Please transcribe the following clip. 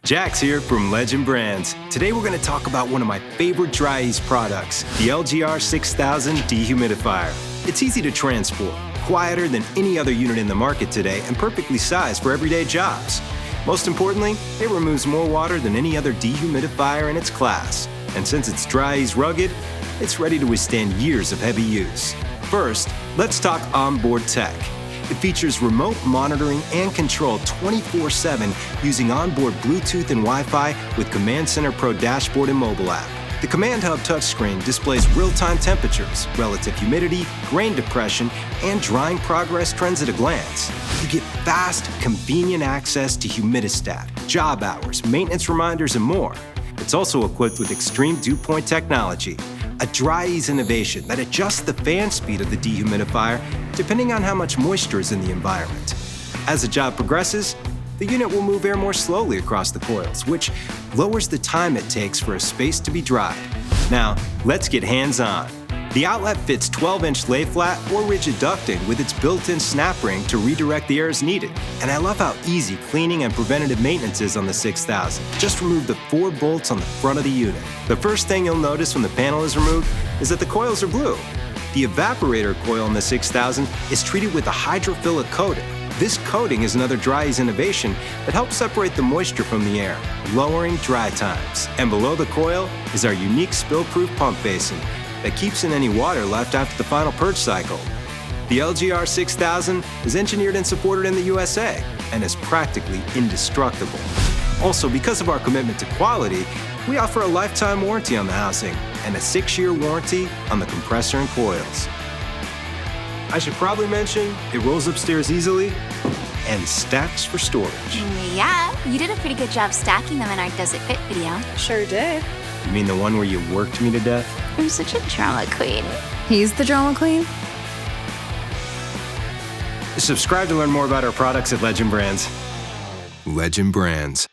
Jax here from Legend Brands. Today we're going to talk about one of my favorite Dri-Eaz products, the LGR 6000 Dehumidifier. It's easy to transport, quieter than any other unit in the market today, and perfectly sized for everyday jobs. Most importantly, it removes more water than any other dehumidifier in its class. And since it's Dri-Eaz rugged, it's ready to withstand years of heavy use. First, let's talk onboard tech. It features remote monitoring and control 24/7 using onboard Bluetooth and Wi-Fi with Command Center Pro dashboard and mobile app. The Command Hub touchscreen displays real-time temperatures, relative humidity, grain depression, and drying progress trends at a glance. You get fast, convenient access to humidistat, job hours, maintenance reminders, and more. It's also equipped with Extreme Dewpoint Technology, a Dri-Eaz innovation that adjusts the fan speed of the dehumidifier depending on how much moisture is in the environment. As the job progresses, the unit will move air more slowly across the coils, which lowers the time it takes for a space to be dried. Now, let's get hands-on. The outlet fits 12-inch lay flat or rigid ducting with its built-in snap ring to redirect the air as needed. And I love how easy cleaning and preventative maintenance is on the 6000. Just remove the 4 bolts on the front of the unit. The first thing you'll notice when the panel is removed is that the coils are blue. The evaporator coil in the 6000 is treated with a hydrophilic coating. This coating is another Dri-Eaz innovation that helps separate the moisture from the air, lowering dry times. And below the coil is our unique spill-proof pump basin that keeps in any water left after the final purge cycle. The LGR 6000 is engineered and supported in the USA and is practically indestructible. Also, because of our commitment to quality, we offer a lifetime warranty on the housing and a 6-year warranty on the compressor and coils. I should probably mention, it rolls upstairs easily and stacks for storage. Yeah, you did a pretty good job stacking them in our Does It Fit video. Sure did. You mean the one where you worked me to death? I'm such a drama queen. He's the drama queen? Subscribe to learn more about our products at Legend Brands. Legend Brands.